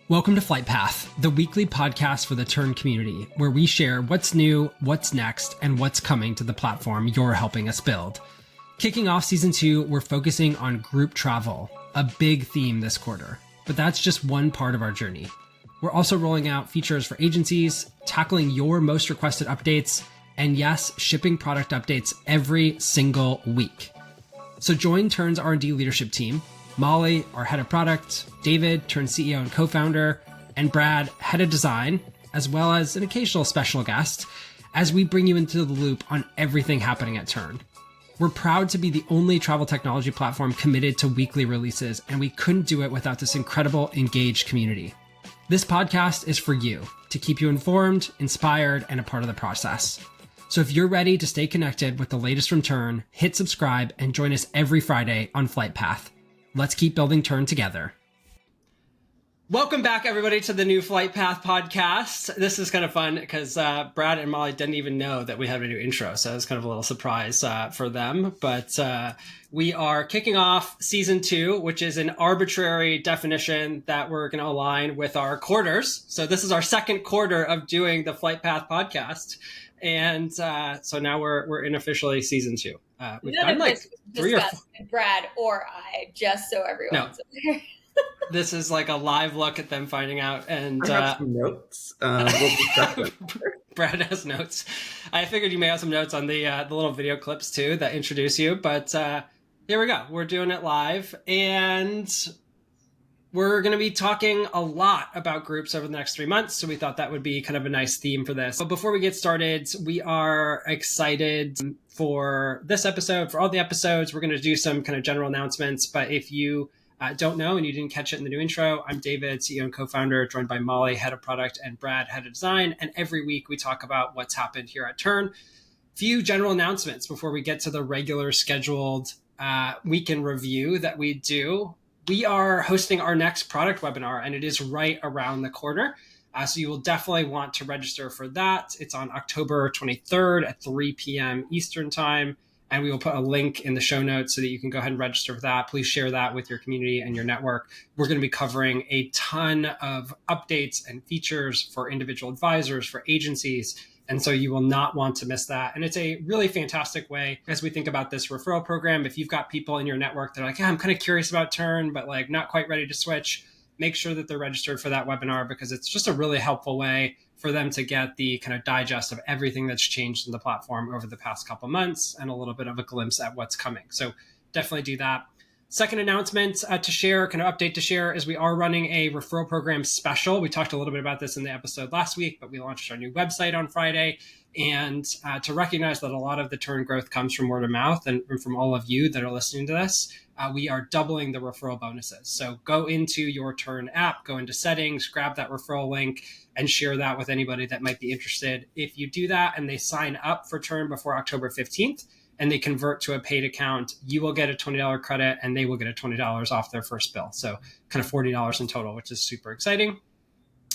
Welcome to Flight Path, the weekly podcast for the Tern community, where we share what's new, what's next, and what's coming to the platform you're helping us build. Kicking off season 2, we're focusing on group travel, a big theme this quarter. But that's just one part of our journey. We're also rolling out features for agencies, tackling your most requested updates, and yes, shipping product updates every single week. So join Tern's R&D leadership team, Molly, our head of product, David, Tern CEO and co-founder, and Brad, head of design, as well as an occasional special guest, as we bring you into the loop on everything happening at Tern. We're proud to be the only travel technology platform committed to weekly releases, and we couldn't do it without this incredible, engaged community. This podcast is for you, to keep you informed, inspired, and a part of the process. So if you're ready to stay connected with the latest from Tern, hit subscribe and join us every Friday on Flight Path. Let's keep building Tern together. Welcome back, everybody, to the new Flight Path podcast. This is kind of fun because Brad and Molly didn't even know that we had a new intro, so it's kind of a little surprise for them. But we are kicking off season 2, which is an arbitrary definition that we're going to align with our quarters. So this is our second quarter of doing the Flight Path podcast. And so now we're in officially season 2. We've done like 3 or 4. Brad or I, just so everyone's aware. This is like a live look at them finding out. And I have some notes. Brad has notes. I figured you may have some notes on the little video clips too that introduce you. But here we go. We're doing it live, and we're going to be talking a lot about groups over the next 3 months, so we thought that would be kind of a nice theme for this. But before we get started, we are excited for this episode, for all the episodes. We're going to do some kind of general announcements, but if you don't know and you didn't catch it in the new intro, I'm David, CEO and co-founder, joined by Molly, head of product, and Brad, head of design. And every week we talk about what's happened here at Tern. Few general announcements before we get to the regular scheduled week in review that we do. We are hosting our next product webinar, and it is right around the corner. So you will definitely want to register for that. It's on October 23rd at 3 p.m. Eastern time. And we will put a link in the show notes so that you can go ahead and register for that. Please share that with your community and your network. We're going to be covering a ton of updates and features for individual advisors, for agencies. And so you will not want to miss that. And it's a really fantastic way as we think about this referral program. If you've got people in your network that are like, yeah, I'm kind of curious about Tern, but like not quite ready to switch, make sure that they're registered for that webinar, because it's just a really helpful way for them to get the kind of digest of everything that's changed in the platform over the past couple months and a little bit of a glimpse at what's coming. So definitely do that. Second announcement to share, kind of update to share, is we are running a referral program special. We talked a little bit about this in the episode last week, but we launched our new website on Friday. And to recognize that a lot of the Tern growth comes from word of mouth and from all of you that are listening to this, we are doubling the referral bonuses. So go into your Tern app, go into settings, grab that referral link, and share that with anybody that might be interested. If you do that and they sign up for Tern before October 15th, and they convert to a paid account, you will get a $20 credit and they will get a $20 off their first bill. So kind of $40 in total, which is super exciting.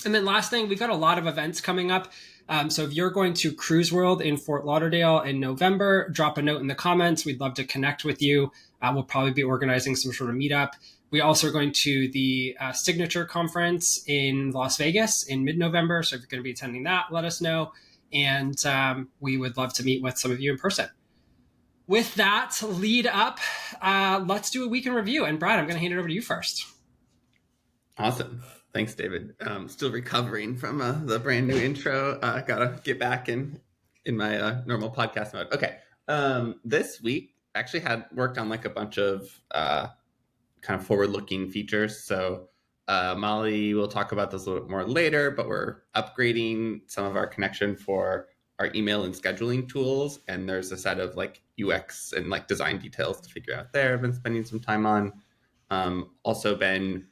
And then last thing, we've got a lot of events coming up. So if you're going to Cruise World in Fort Lauderdale in November, drop a note in the comments. We'd love to connect with you. We'll probably be organizing some sort of meetup. We also are going to the Signature Conference in Las Vegas in mid-November. So if you're going to be attending that, let us know. And we would love to meet with some of you in person. With that lead up, let's do a week in review. And Brad, I'm going to hand it over to you first. Awesome. Thanks, David. Still recovering from the brand new intro. Gotta get back in my normal podcast mode. Okay. This week actually had worked on like a bunch of kind of forward-looking features. So Molly will talk about this a little bit more later, but we're upgrading some of our connection for our email and scheduling tools. And there's a set of like UX and like design details to figure out there. I've been spending some time on. Also been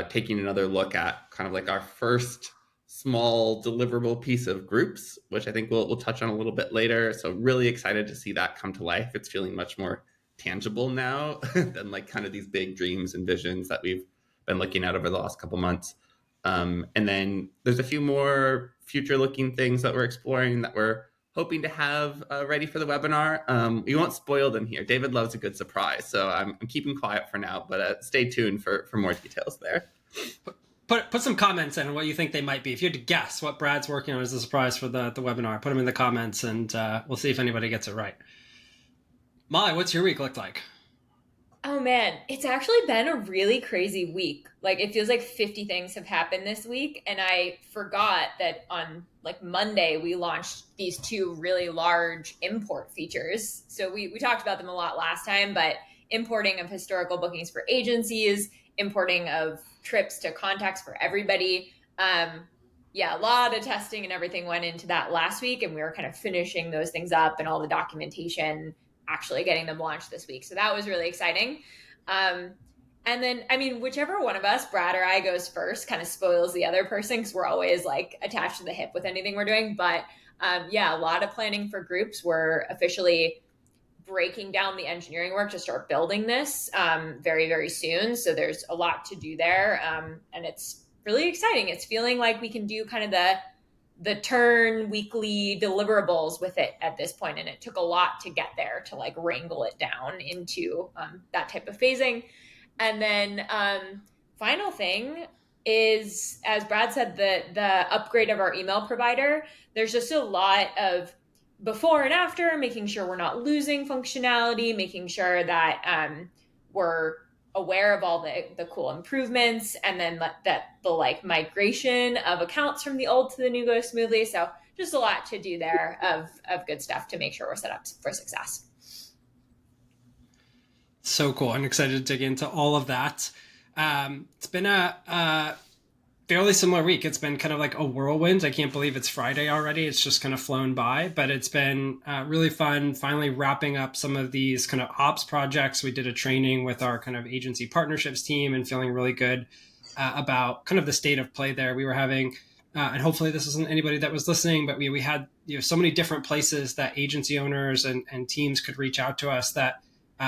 taking another look at kind of like our first small deliverable piece of groups, which I think we'll touch on a little bit later. So really excited to see that come to life. It's feeling much more tangible now than like kind of these big dreams and visions that we've been looking at over the last couple months. And then there's a few more future looking things that we're exploring that we're hoping to have ready for the webinar. We won't spoil them here. David loves a good surprise, so I'm keeping quiet for now, but stay tuned for more details there. put some comments in on what you think they might be. If you had to guess what Brad's working on as a surprise for the webinar, put them in the comments, and we'll see if anybody gets it right. Molly, what's your week looked like? Oh man, it's actually been a really crazy week. Like it feels like 50 things have happened this week, and I forgot that on like Monday we launched these two really large import features. So we talked about them a lot last time, but importing of historical bookings for agencies, importing of trips to contacts for everybody. Yeah, a lot of testing and everything went into that last week, and we were kind of finishing those things up and all the documentation, actually getting them launched this week. So that was really exciting. And then, I mean, whichever one of us, Brad or I, goes first kind of spoils the other person because we're always like attached to the hip with anything we're doing. But yeah, a lot of planning for groups. We're officially breaking down the engineering work to start building this very, very soon. So there's a lot to do there. And it's really exciting. It's feeling like we can do kind of the Tern weekly deliverables with it at this point, and it took a lot to get there to like wrangle it down into that type of phasing. And then final thing is, as Brad said, the upgrade of our email provider. There's just a lot of before and after, making sure we're not losing functionality, making sure that we're aware of all the cool improvements, and then that the like migration of accounts from the old to the new goes smoothly. So just a lot to do there of good stuff to make sure we're set up for success. So cool. I'm excited to dig into all of that. It's been a fairly similar week. It's been kind of like a whirlwind. I can't believe it's Friday already. It's just kind of flown by, but it's been really fun finally wrapping up some of these kind of ops projects. We did a training with our kind of agency partnerships team and feeling really good about kind of the state of play there. We were having, and hopefully this isn't anybody that was listening, but we had so many different places that agency owners and teams could reach out to us that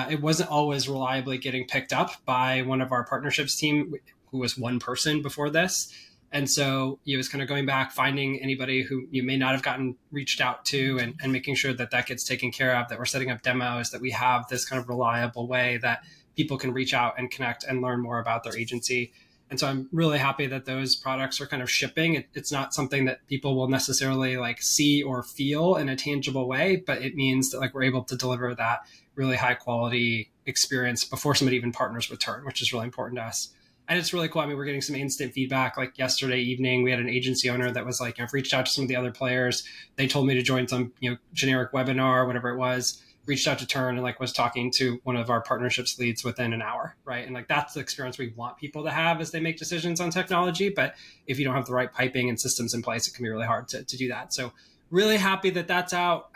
it wasn't always reliably getting picked up by one of our partnerships team, who was one person before this. And so it was kind of going back, finding anybody who you may not have gotten reached out to, and making sure that that gets taken care of, that we're setting up demos, that we have this kind of reliable way that people can reach out and connect and learn more about their agency. And so I'm really happy that those products are kind of shipping. It's not something that people will necessarily like see or feel in a tangible way, but it means that like we're able to deliver that really high quality experience before somebody even partners with Tern, which is really important to us. And it's really cool. I mean, we're getting some instant feedback. Like yesterday evening, we had an agency owner that was like, I've reached out to some of the other players. They told me to join some, generic webinar, whatever it was, reached out to Tern and like was talking to one of our partnerships leads within an hour. Right. And like, that's the experience we want people to have as they make decisions on technology. But if you don't have the right piping and systems in place, it can be really hard to do that. So really happy that that's out.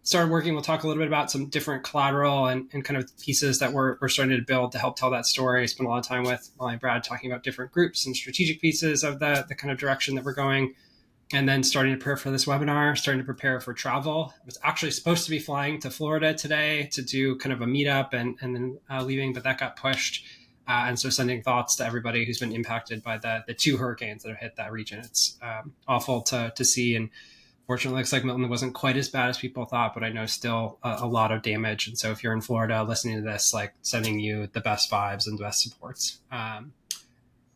Started working. We'll talk a little bit about some different collateral and kind of pieces that we're starting to build to help tell that story. Spent a lot of time with Molly and Brad talking about different groups and strategic pieces of the kind of direction that we're going. And then starting to prepare for this webinar, starting to prepare for travel. I was actually supposed to be flying to Florida today to do kind of a meetup and then leaving, but that got pushed. And so sending thoughts to everybody who's been impacted by the two hurricanes that have hit that region. It's awful to see. And fortunately, looks like Milton wasn't quite as bad as people thought, but I know still a lot of damage. And so if you're in Florida listening to this, like sending you the best vibes and the best supports.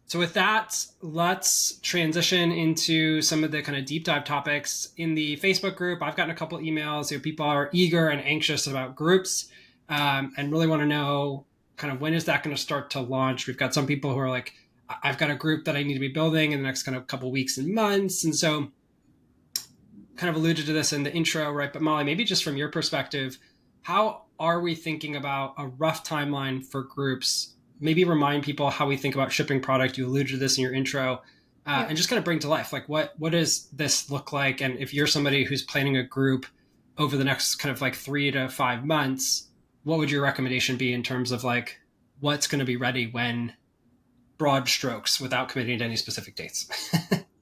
So with that, let's transition into some of the kind of deep dive topics in the Facebook group. I've gotten a couple emails. People are eager and anxious about groups and really want to know kind of when is that going to start to launch. We've got some people who are like, I've got a group that I need to be building in the next kind of couple weeks and months. And so kind of alluded to this in the intro, right? But Molly, maybe just from your perspective, how are we thinking about a rough timeline for groups? Maybe remind people how we think about shipping product. You alluded to this in your intro, and just kind of bring to life, like what does this look like? And if you're somebody who's planning a group over the next kind of like 3 to 5 months, what would your recommendation be in terms of like what's going to be ready when, broad strokes, without committing to any specific dates?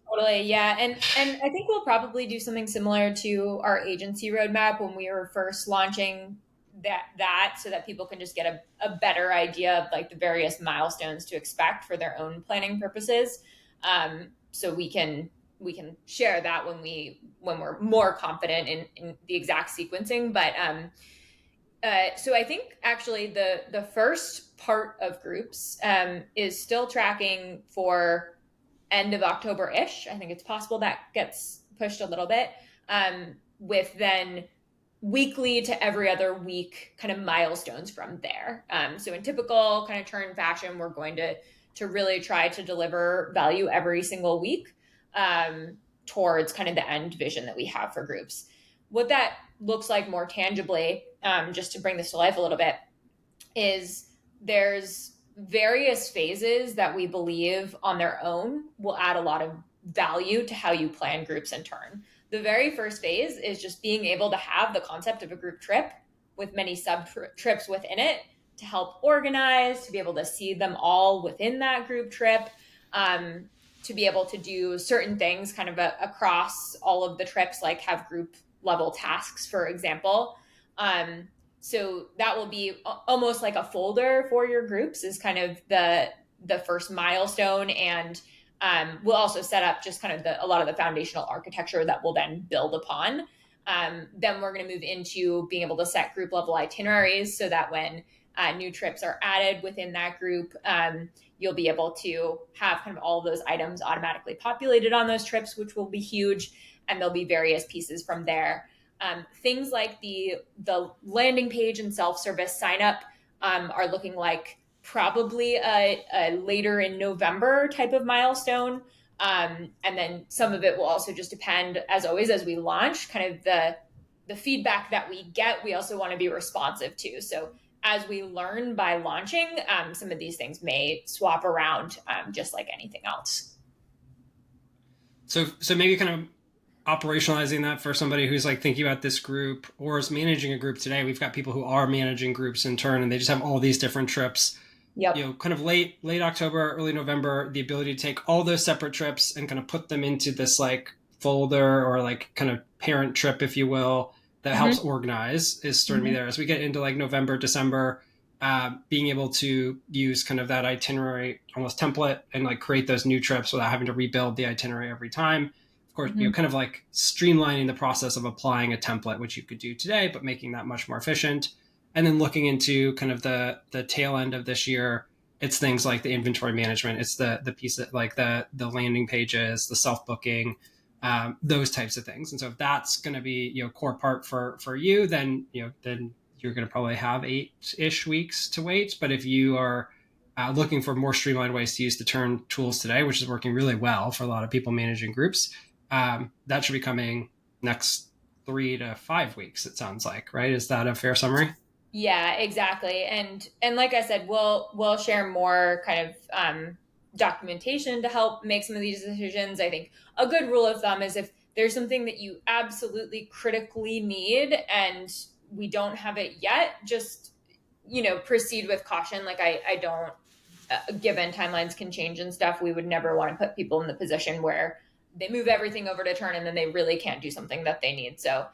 Totally, yeah, and I think we'll probably do something similar to our agency roadmap when we were first launching that so that people can just get a better idea of like the various milestones to expect for their own planning purposes. So we can share that when we're more confident in the exact sequencing. But So I think actually the first part of groups is still tracking for end of October-ish. I think it's possible that gets pushed a little bit, with then weekly to every other week kind of milestones from there. So in typical kind of Tern fashion, we're going to really try to deliver value every single week, towards kind of the end vision that we have for groups. What that looks like more tangibly, just to bring this to life a little bit, is there's various phases that we believe on their own will add a lot of value to how you plan groups in Tern. The very first phase is just being able to have the concept of a group trip with many sub trips within it to help organize, to be able to see them all within that group trip, to be able to do certain things kind of across all of the trips, like have group level tasks, for example. So that will be almost like a folder for your groups, is kind of the first milestone. And we'll also set up just kind of a lot of the foundational architecture that we'll then build upon. Then we're going to move into being able to set group level itineraries so that when new trips are added within that group, you'll be able to have kind of all of those items automatically populated on those trips, which will be huge. And there'll be various pieces from there. Things like the landing page and self-service sign up are looking like probably a later in November type of milestone. And then some of it will also just depend, as always, as we launch, kind of the feedback that we get, we also want to be responsive to. So as we learn by launching, some of these things may swap around, just like anything else. So maybe kind of operationalizing that for somebody who's like thinking about this group or is managing a group today. We've got people who are managing groups in Tern, and they just have all these different trips. Yep. You know, kind of late October, early November, the ability to take all those separate trips and kind of put them into this like folder or like kind of parent trip, if you will, that helps organize is starting to be there. As we get into like November, December, being able to use kind of that itinerary almost template and like create those new trips without having to rebuild the itinerary every time. Of course, you know, kind of like streamlining the process of applying a template, which you could do today, but making that much more efficient. And then looking into kind of the tail end of this year, it's things like the inventory management. It's the piece that like the landing pages, the self-booking, those types of things. And so if that's going to be, you know, core part for you, then, you know, then you're going to probably have 8-ish weeks to wait. But if you are looking for more streamlined ways to use the Tern tools today, which is working really well for a lot of people managing groups, that should be coming next 3 to 5 weeks, it sounds like, right? Is that a fair summary? Yeah, exactly. And like I said, we'll share more kind of documentation to help make some of these decisions. I think a good rule of thumb is if there's something that you absolutely critically need and we don't have it yet, just, you know, proceed with caution. Like I don't, given timelines can change and stuff, we would never want to put people in the position where they move everything over to Tern and then they really can't do something that they need. So,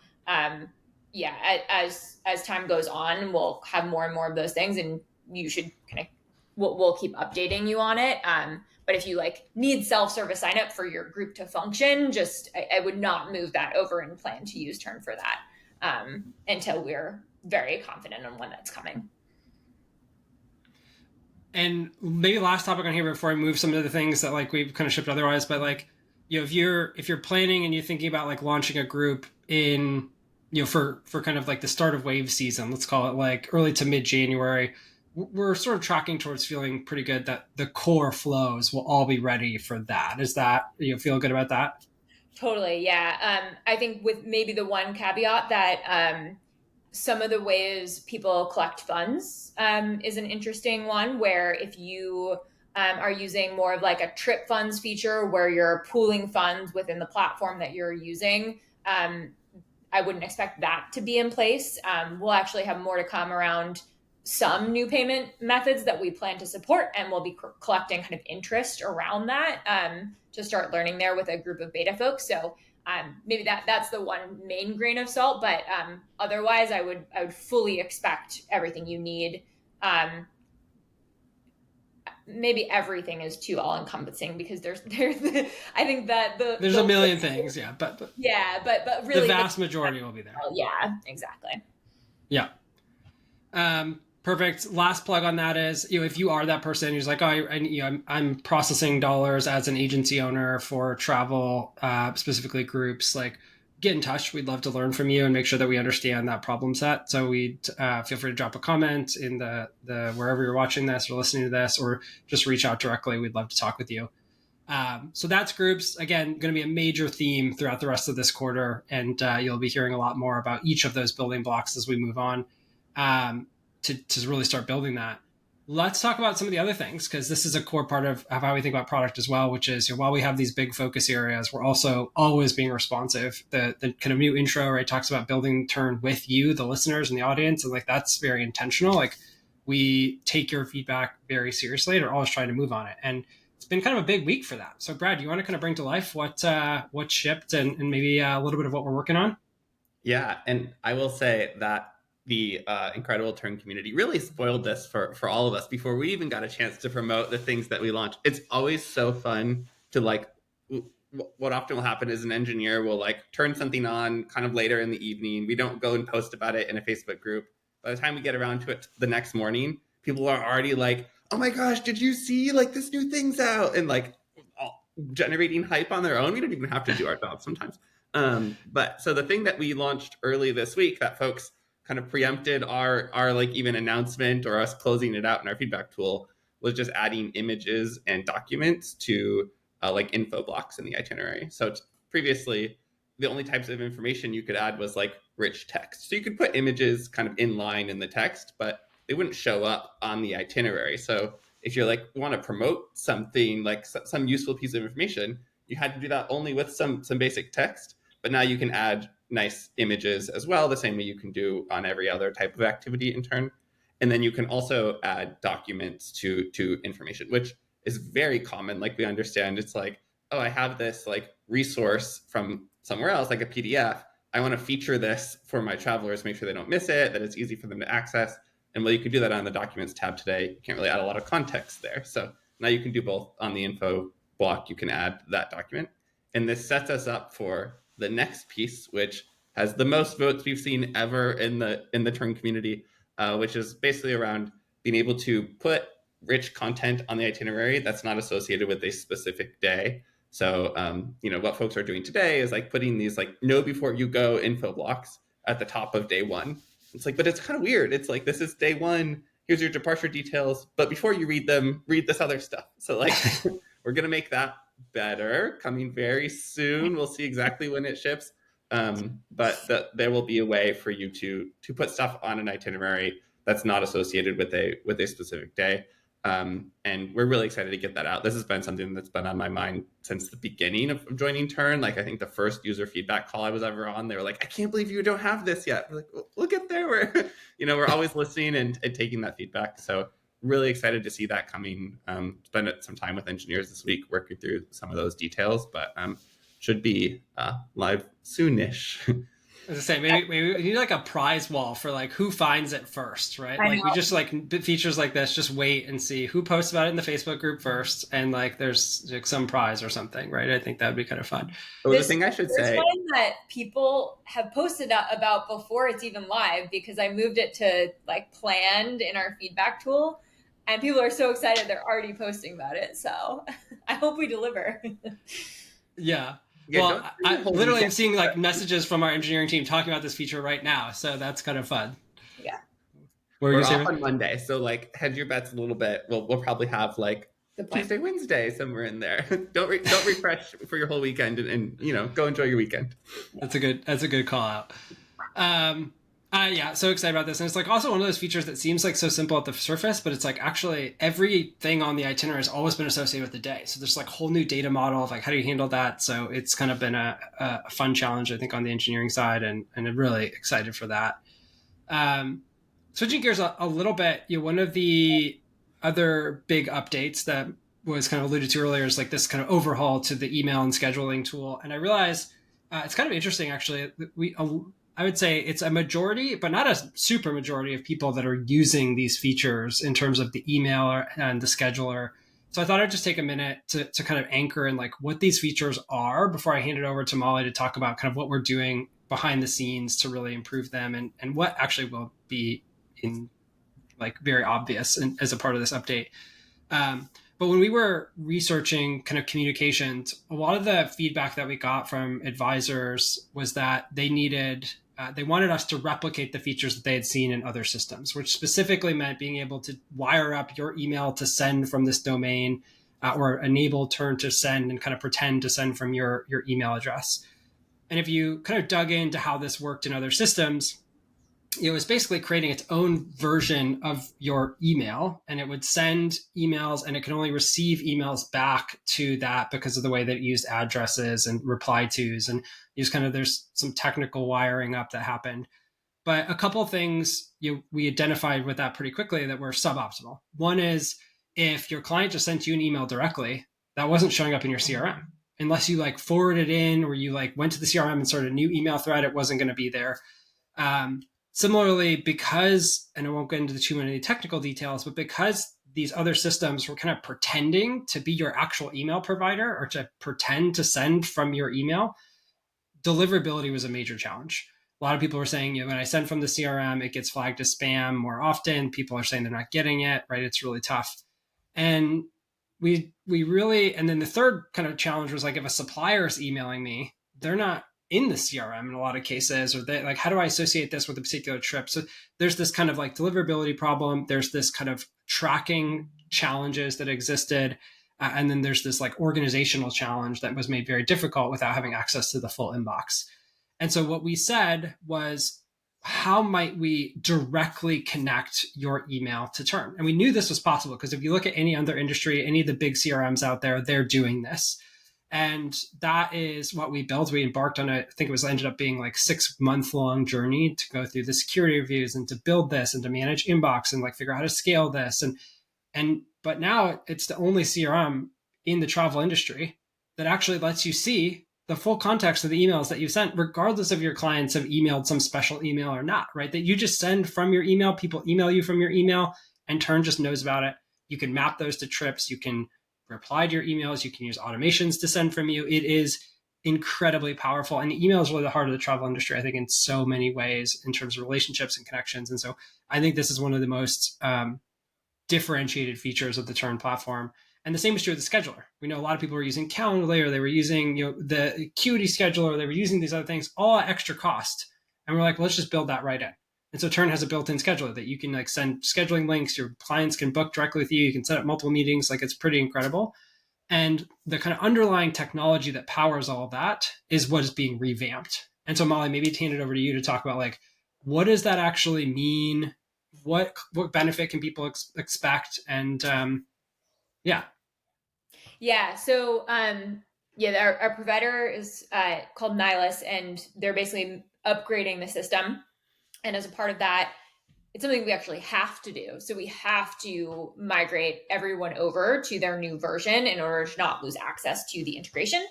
yeah, as time goes on, we'll have more and more of those things, and you should kind of we'll keep updating you on it. But if you like need self-service sign up for your group to function, just I would not move that over and plan to use Tern for that until we're very confident on when that's coming. And maybe last topic on here before I move some of the things that like we've kind of shipped otherwise, but like, you know, if you're planning and you're thinking about like launching a group in, you know, for kind of like the start of wave season, let's call it like early to mid-January, we're sort of tracking towards feeling pretty good that the core flows will all be ready for that. Is that, you feel good about that? Totally. Yeah. I think with maybe the one caveat that some of the ways people collect funds is an interesting one, where if you are using more of like a trip funds feature where you're pooling funds within the platform that you're using, I wouldn't expect that to be in place. We'll actually have more to come around some new payment methods that we plan to support, and we'll be collecting kind of interest around that to start learning there with a group of beta folks. So maybe that's the one main grain of salt, but otherwise I would fully expect everything you need. Maybe everything is too all encompassing because there's I think that there's a million things, yeah, but yeah, but really the vast majority will be there. Yeah, exactly. Yeah. Perfect. Last plug on that is, if you are that person who's like, oh, I'm processing dollars as an agency owner for travel, specifically groups, like get in touch. We'd love to learn from you and make sure that we understand that problem set. So we feel free to drop a comment in the wherever you're watching this or listening to this, or just reach out directly. We'd love to talk with you. So that's groups. Again, going to be a major theme throughout the rest of this quarter, and you'll be hearing a lot more about each of those building blocks as we move on. To really start building that. Let's talk about some of the other things, because this is a core part of how we think about product as well, which is, while we have these big focus areas, we're also always being responsive. The kind of new intro, right, talks about building Tern with you, the listeners and the audience. And like, that's very intentional. Like, we take your feedback very seriously and are always trying to move on it. And it's been kind of a big week for that. So Brad, you want to kind of bring to life what shipped and maybe a little bit of what we're working on? Yeah. And I will say that the incredible Tern community really spoiled this for all of us before we even got a chance to promote the things that we launched. It's always so fun to like, what often will happen is an engineer will like turn something on kind of later in the evening. We don't go and post about it in a Facebook group. By the time we get around to it the next morning, people are already like, oh my gosh, did you see like this new thing's out? And like generating hype on their own. We don't even have to do our job sometimes. But so the thing that we launched early this week that folks kind of preempted our like even announcement or us closing it out in our feedback tool was just adding images and documents to like info blocks in the itinerary. So previously, the only types of information you could add was like rich text. So you could put images kind of in line in the text, but they wouldn't show up on the itinerary. So if you're like want to promote something like some useful piece of information, you had to do that only with some basic text. But now you can add nice images as well, the same way you can do on every other type of activity in Tern. And then you can also add documents to information, which is very common. Like we understand, it's like, oh, I have this like resource from somewhere else, like a PDF. I want to feature this for my travelers, make sure they don't miss it, that it's easy for them to access. And well, you can do that on the Documents tab today. You can't really add a lot of context there. So now you can do both on the info block. You can add that document. And this sets us up for the next piece, which has the most votes we've seen ever in the Tern community, which is basically around being able to put rich content on the itinerary that's not associated with a specific day. So, what folks are doing today is like putting these like know before you go info blocks at the top of day one. It's like, but it's kind of weird. It's like, this is day one. Here's your departure details. But before you read them, read this other stuff. So like, we're going to make that better, coming very soon. We'll see exactly when it ships. But there will be a way for you to put stuff on an itinerary that's not associated with a specific day. And we're really excited to get that out. This has been something that's been on my mind since the beginning of joining Tern. Like, I think the first user feedback call I was ever on, they were like, I can't believe you don't have this yet. We're like, we'll get there. We're always listening and taking that feedback. So really excited to see that coming. Spent some time with engineers this week working through some of those details, but should be live soonish. As I say, maybe we need like a prize wall for like who finds it first, right? Like we just like features like this, just wait and see who posts about it in the Facebook group first, and like there's like some prize or something, right? I think that would be kind of fun. Oh, the thing I should say, one that people have posted about before it's even live, because I moved it to like planned in our feedback tool, and people are so excited they're already posting about it. So I hope we deliver. Yeah. Well, I literally am seeing like messages from our engineering team talking about this feature right now, so that's kind of fun. Yeah. We're off on Monday, so like hedge your bets a little bit. We'll probably have like Tuesday, Wednesday somewhere in there. Don't refresh for your whole weekend, and go enjoy your weekend. That's a good call out. Yeah, so excited about this. And it's like also one of those features that seems like so simple at the surface, but it's like actually everything on the itinerary has always been associated with the day. So there's like a whole new data model of like, how do you handle that? So it's kind of been a fun challenge, I think, on the engineering side, and I'm really excited for that. Switching gears a little bit, one of the other big updates that was kind of alluded to earlier is like this kind of overhaul to the email and scheduling tool. And I realize it's kind of interesting, actually. I would say it's a majority, but not a super majority of people that are using these features in terms of the email and the scheduler. So I thought I'd just take a minute to kind of anchor in like what these features are before I hand it over to Molly to talk about kind of what we're doing behind the scenes to really improve them and what actually will be in like very obvious as a part of this update. But when we were researching kind of communications, a lot of the feedback that we got from advisors was that they wanted us to replicate the features that they had seen in other systems, which specifically meant being able to wire up your email to send from this domain, or enable Tern to send and kind of pretend to send from your email address. And if you kind of dug into how this worked in other systems, it was basically creating its own version of your email, and it would send emails, and it can only receive emails back to that because of the way that it used addresses and reply tos, and there's some technical wiring up that happened. But a couple of things we identified with that pretty quickly that were suboptimal. One is, if your client just sent you an email directly, that wasn't showing up in your CRM. Unless you like forwarded in, or you like went to the CRM and started a new email thread, it wasn't going to be there. Similarly, because, and I won't get into too many technical details, but because these other systems were kind of pretending to be your actual email provider, or to pretend to send from your email, deliverability was a major challenge. A lot of people were saying, when I send from the CRM, it gets flagged as spam more often. People are saying they're not getting it, right? It's really tough. And we really, and then the third kind of challenge was, like, if a supplier is emailing me, they're not in the CRM in a lot of cases, or they like, how do I associate this with a particular trip? So there's this kind of like deliverability problem. There's this kind of tracking challenges that existed. And then there's this like organizational challenge that was made very difficult without having access to the full inbox. And so what we said was, how might we directly connect your email to Tern? And we knew this was possible because if you look at any other industry, any of the big CRMs out there, they're doing this. And that is what we built. We embarked on I think it was ended up being like 6-month long journey to go through the security reviews and to build this and to manage inbox and like figure out how to scale this. But now it's the only CRM in the travel industry that actually lets you see the full context of the emails that you sent, regardless of your clients have emailed some special email or not, right? That you just send from your email, people email you from your email, and Tern just knows about it. You can map those to trips. You can reply to your emails. You can use automations to send from you. It is incredibly powerful. And email is really the heart of the travel industry, I think, in so many ways in terms of relationships and connections. And so I think this is one of the most differentiated features of the Tern platform. And the same is true of the scheduler. We know a lot of people were using Calendly, or they were using the Acuity scheduler, or they were using these other things, all at extra cost. And we're like, let's just build that right in. And so Tern has a built-in scheduler that you can like send scheduling links. Your clients can book directly with you. You can set up multiple meetings. Like, it's pretty incredible. And the kind of underlying technology that powers all of that is what is being revamped. And so Molly, maybe hand it over to you to talk about, like, what does that actually mean? What benefit can people expect? And yeah. Yeah. So our provider is called Nihilus, and they're basically upgrading the system. And as a part of that, it's something we actually have to do. So we have to migrate everyone over to their new version in order to not lose access to the integration.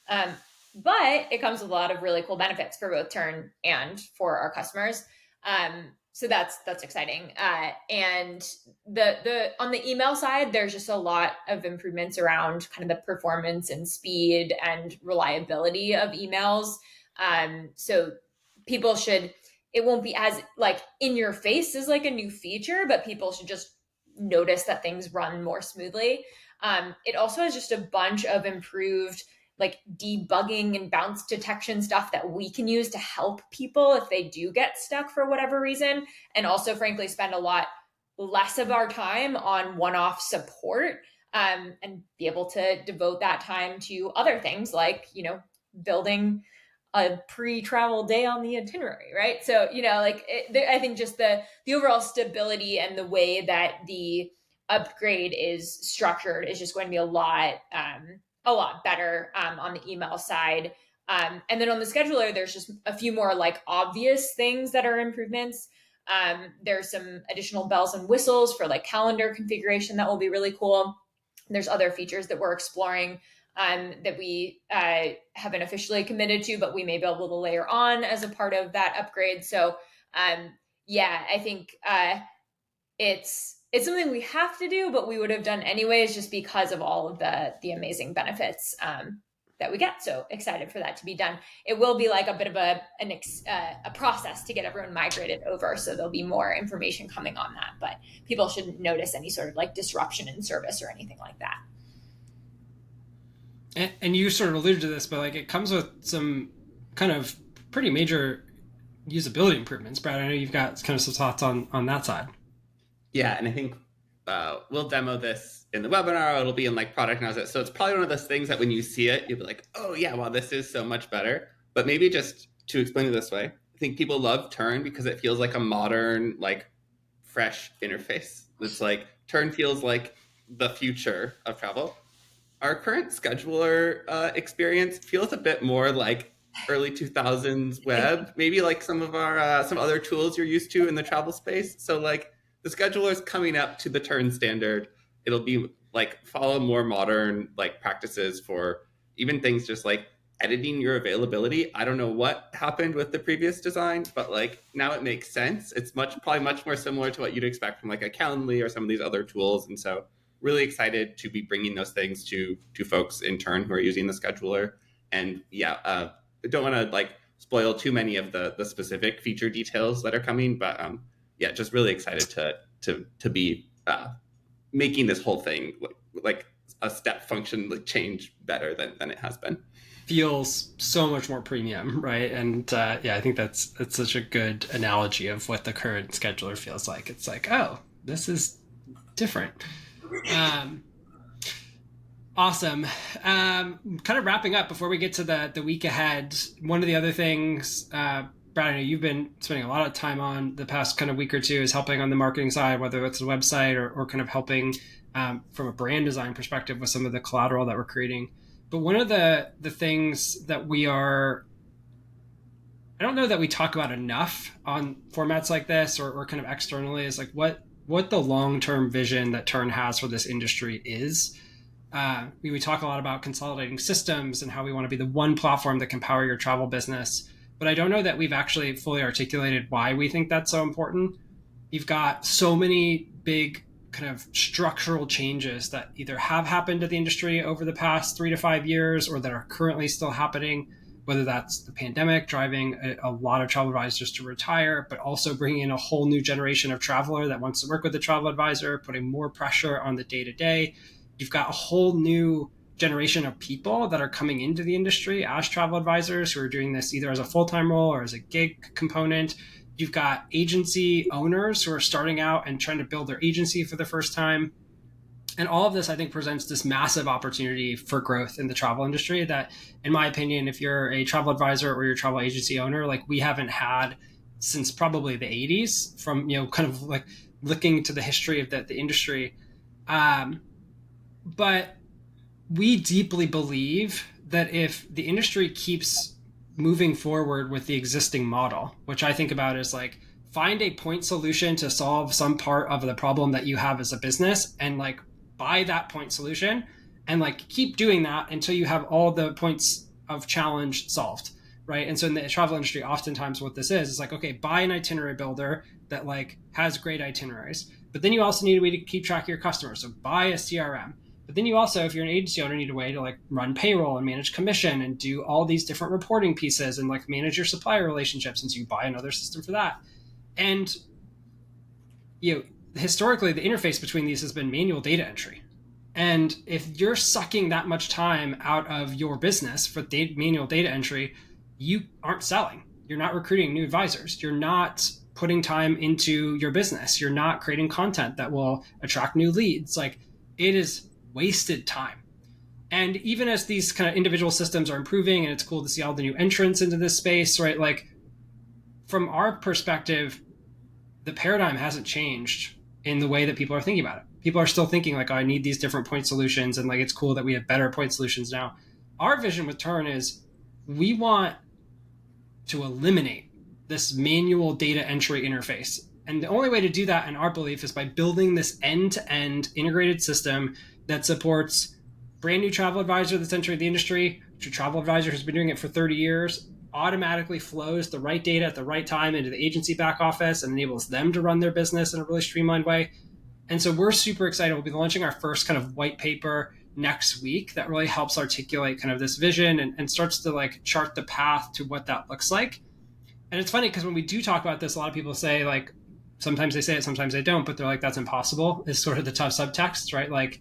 But it comes with a lot of really cool benefits for both Tern and for our customers. So that's exciting. And the on the email side, there's just a lot of improvements around kind of the performance and speed and reliability of emails. So people should, it won't be as like in your face as like a new feature, but people should just notice that things run more smoothly. It also has just a bunch of improved like debugging and bounce detection stuff that we can use to help people if they do get stuck for whatever reason. And also, frankly, spend a lot less of our time on one-off support, and be able to devote that time to other things like, building a pre-travel day on the itinerary, right? So, I think just the overall stability and the way that the upgrade is structured is just going to be a lot better on the email side. And then on the scheduler, there's just a few more like obvious things that are improvements. There's some additional bells and whistles for like calendar configuration that will be really cool. There's other features that we're exploring that we haven't officially committed to, but we may be able to layer on as a part of that upgrade. So I think it's something we have to do, but we would have done anyways, just because of all of the amazing benefits. that we get. So excited for that to be done. It will be like a bit of a process to get everyone migrated over. So there'll be more information coming on that, but people shouldn't notice any sort of like disruption in service or anything like that. And you sort of alluded to this, but like it comes with some kind of pretty major usability improvements. Brad, I know you've got kind of some thoughts on that side. Yeah, and I think we'll demo this in the webinar. It'll be in like product analysis. So it's probably one of those things that when you see it, you'll be like, oh yeah, wow, this is so much better. But maybe just to explain it this way, I think people love Tern because it feels like a modern, like fresh interface. It's like Tern feels like the future of travel. Our current scheduler experience feels a bit more like early 2000s web, maybe like some of our some other tools you're used to in the travel space. So like the scheduler is coming up to the Tern standard. It'll be like follow more modern like practices for even things just like editing your availability. I don't know what happened with the previous design, but like now it makes sense. It's probably much more similar to what you'd expect from like a Calendly or some of these other tools. And so really excited to be bringing those things to folks in Tern who are using the scheduler. And yeah, I don't want to like spoil too many of the specific feature details that are coming, but yeah, just really excited to be making this whole thing like a step function like change better than it has been. Feels so much more premium, right? And yeah, I think that's such a good analogy of what the current scheduler feels like. It's like, oh, this is different. Awesome. Kind of wrapping up before we get to the week ahead. One of the other things, Brad, I know you've been spending a lot of time on the past kind of week or two is helping on the marketing side, whether it's the website or kind of helping from a brand design perspective with some of the collateral that we're creating. But one of the things that I don't know that we talk about enough on formats like this or kind of externally is like what the long-term vision that Tern has for this industry is. We talk a lot about consolidating systems and how we want to be the one platform that can power your travel business. But I don't know that we've actually fully articulated why we think that's so important. You've got so many big kind of structural changes that either have happened to the industry over the past 3 to 5 years or that are currently still happening, whether that's the pandemic driving a lot of travel advisors to retire, but also bringing in a whole new generation of traveler that wants to work with a travel advisor, putting more pressure on the day-to-day. You've got a whole new generation of people that are coming into the industry as travel advisors who are doing this either as a full-time role or as a gig component. You've got agency owners who are starting out and trying to build their agency for the first time. And all of this, I think, presents this massive opportunity for growth in the travel industry that, in my opinion, if you're a travel advisor or you're a travel agency owner, like we haven't had since probably the 80s from, kind of like looking to the history of the industry. But we deeply believe that if the industry keeps moving forward with the existing model, which I think about as like find a point solution to solve some part of the problem that you have as a business and like buy that point solution and like keep doing that until you have all the points of challenge solved, right? And so in the travel industry, oftentimes what this is like, okay, buy an itinerary builder that like has great itineraries, but then you also need a way to keep track of your customers. So buy a CRM. But then you also, if you're an agency owner, need a way to like run payroll and manage commission and do all these different reporting pieces and like manage your supplier relationships. And so you buy another system for that. And historically, the interface between these has been manual data entry. And if you're sucking that much time out of your business for manual data entry, you aren't selling. You're not recruiting new advisors. You're not putting time into your business. You're not creating content that will attract new leads. Like it is wasted time. And even as these kind of individual systems are improving and it's cool to see all the new entrants into this space, right? Like from our perspective, the paradigm hasn't changed in the way that people are thinking about it. People are still thinking like, oh, I need these different point solutions. And like, it's cool that we have better point solutions now. Our vision with Tern is we want to eliminate this manual data entry interface. And the only way to do that in our belief is by building this end-to-end integrated system that supports brand new travel advisor that's entering the industry, which a travel advisor who's been doing it for 30 years, automatically flows the right data at the right time into the agency back office and enables them to run their business in a really streamlined way. And so we're super excited. We'll be launching our first kind of white paper next week that really helps articulate kind of this vision and starts to like chart the path to what that looks like. And it's funny because when we do talk about this, a lot of people say like, sometimes they say it, sometimes they don't, but they're like, that's impossible is sort of the tough subtext, right? Like,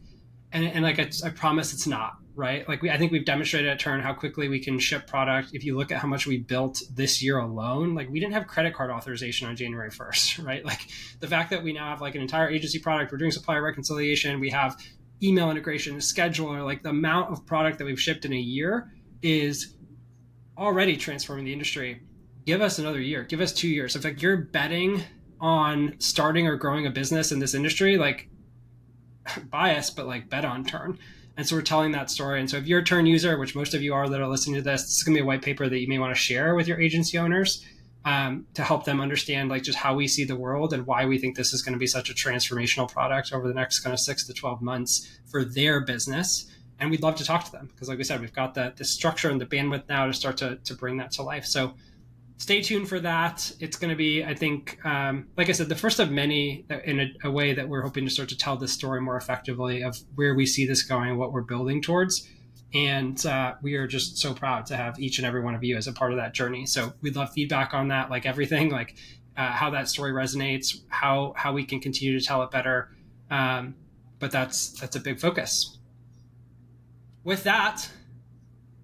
and like, I promise it's not, right? Like I think we've demonstrated at Tern how quickly we can ship product. If you look at how much we built this year alone, like we didn't have credit card authorization on January 1st, right? Like the fact that we now have like an entire agency product, we're doing supplier reconciliation, we have email integration, scheduler, like the amount of product that we've shipped in a year is already transforming the industry. Give us another year, give us 2 years. If like you're betting on starting or growing a business in this industry, like bias, but like bet on Tern. And so we're telling that story. And so if you're a Tern user, which most of you are that are listening to this is going to be a white paper that you may want to share with your agency owners to help them understand like just how we see the world and why we think this is going to be such a transformational product over the next kind of 6 to 12 months for their business. And we'd love to talk to them because like we said, we've got the structure and the bandwidth now to start to bring that to life. So stay tuned for that. It's going to be, I think, like I said, the first of many in a way that we're hoping to start to tell this story more effectively of where we see this going, what we're building towards. And we are just so proud to have each and every one of you as a part of that journey. So we'd love feedback on that, like everything, like how that story resonates, how we can continue to tell it better. But that's a big focus. With that,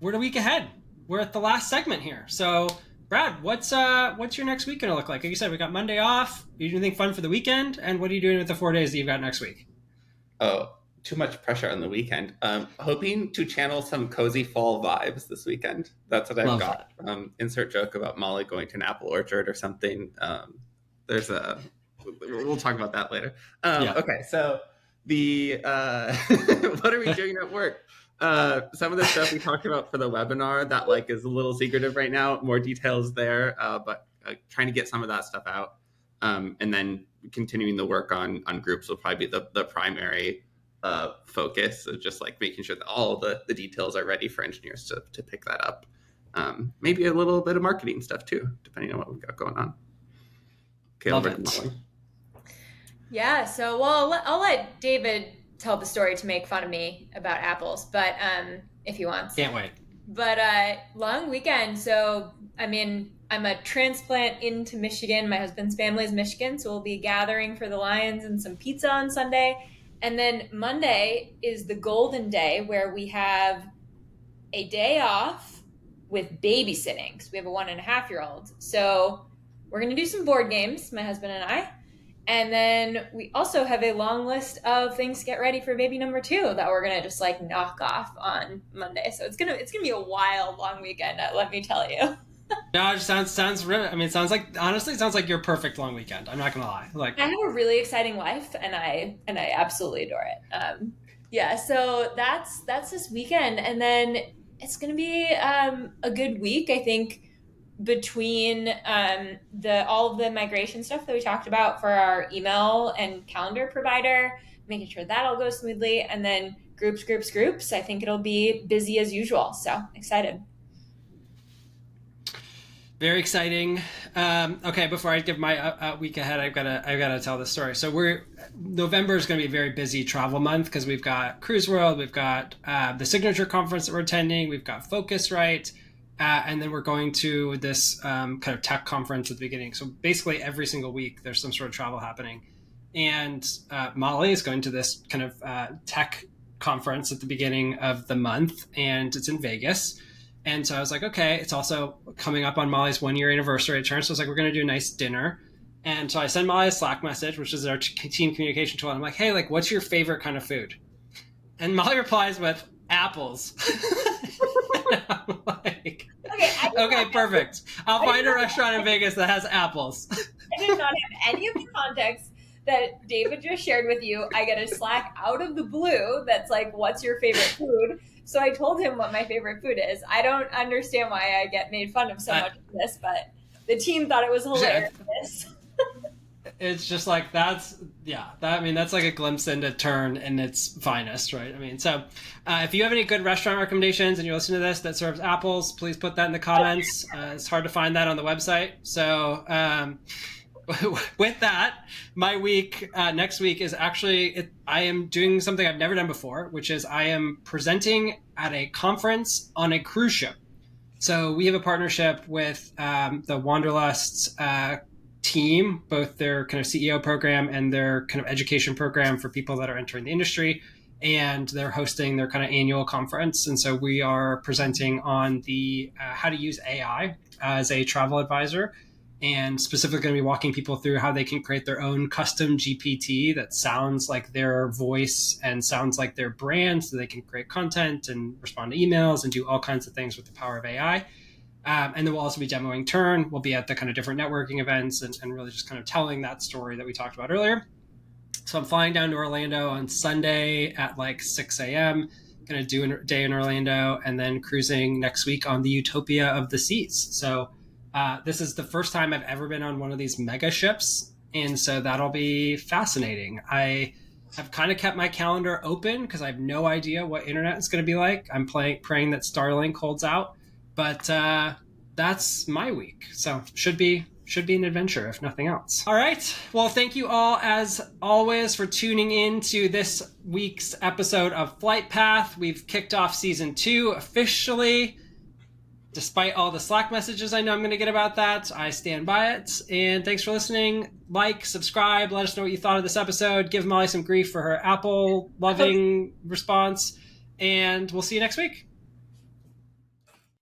we're the week ahead. We're at the last segment here. So Brad, what's your next week gonna look like? Like you said, we got Monday off. You do anything fun for the weekend? And what are you doing with the 4 days that you've got next week? Oh, too much pressure on the weekend. Hoping to channel some cozy fall vibes this weekend. That's what I've got. Insert joke about Molly going to an apple orchard or something. We'll talk about that later. Okay, so what are we doing at work? Some of the stuff we talked about for the webinar that like is a little secretive right now, more details there, but trying to get some of that stuff out. And then continuing the work on groups will probably be the primary focus of just like making sure that all the details are ready for engineers to pick that up. Maybe a little bit of marketing stuff too, depending on what we've got going on. Okay, love it. Yeah, so well, I'll let David tell the story to make fun of me about apples, but if he wants. Can't wait. But long weekend. So I mean, I'm a transplant into Michigan. My husband's family is Michigan, so we'll be gathering for the Lions and some pizza on Sunday. And then Monday is the golden day where we have a day off with babysitting because we have a 1.5-year-old. So we're going to do some board games, my husband and I. And then we also have a long list of things to get ready for baby number 2 that we're going to just like knock off on Monday. So it's going to be a wild long weekend, let me tell you. No, it sounds really, I mean, it sounds like your perfect long weekend. I'm not going to lie. Like I have a really exciting life and I absolutely adore it. Yeah, so that's this weekend. And then it's going to be a good week, I think, between all of the migration stuff that we talked about for our email and calendar provider, making sure that all goes smoothly, and then groups. I think it'll be busy as usual. So excited. Very exciting. Okay, before I give my week ahead, I've got to tell this story. So November is going to be a very busy travel month because we've got Cruise World, we've got the Signature Conference that we're attending, we've got Focusrite, and then we're going to this kind of tech conference at the beginning. So basically every single week there's some sort of travel happening. And Molly is going to this kind of tech conference at the beginning of the month, and it's in Vegas. And so I was like, okay, it's also coming up on Molly's 1-year anniversary at Tern. So I was like, we're going to do a nice dinner. And so I send Molly a Slack message, which is our team communication tool. And I'm like, hey, like, what's your favorite kind of food? And Molly replies with apples. And I'm like, okay, perfect. I'll find a restaurant in Vegas that has apples. I did not have any of the context that David just shared with you. I get a Slack out of the blue that's like, what's your favorite food? So I told him what my favorite food is. I don't understand why I get made fun of so much of this, but the team thought it was hilarious. It's just like, that's like a glimpse into Tern in its finest, right? I mean, so if you have any good restaurant recommendations and you listen to this that serves apples, please put that in the comments. It's hard to find that on the website. So with that, my week next week is actually I am doing something I've never done before, which is I am presenting at a conference on a cruise ship. So we have a partnership with the Wanderlust team, both their kind of CEO program and their kind of education program for people that are entering the industry. And they're hosting their kind of annual conference. And so we are presenting on the how to use AI as a travel advisor, and specifically going to be walking people through how they can create their own custom GPT that sounds like their voice and sounds like their brand, so they can create content and respond to emails and do all kinds of things with the power of AI. And then we'll also be demoing Tern. We'll be at the kind of different networking events and really just kind of telling that story that we talked about earlier. So I'm flying down to Orlando on Sunday at like 6 a.m. Going to do a day in Orlando and then cruising next week on the Utopia of the Seas. So this is the first time I've ever been on one of these mega ships. And so that'll be fascinating. I have kind of kept my calendar open because I have no idea what internet is going to be like. I'm praying that Starlink holds out. But that's my week. So should be an adventure, if nothing else. All right. Well, thank you all, as always, for tuning in to this week's episode of Flight Path. We've kicked off season 2 officially. Despite all the Slack messages I know I'm going to get about that, I stand by it. And thanks for listening. Like, subscribe, let us know what you thought of this episode. Give Molly some grief for her Apple loving response. And we'll see you next week.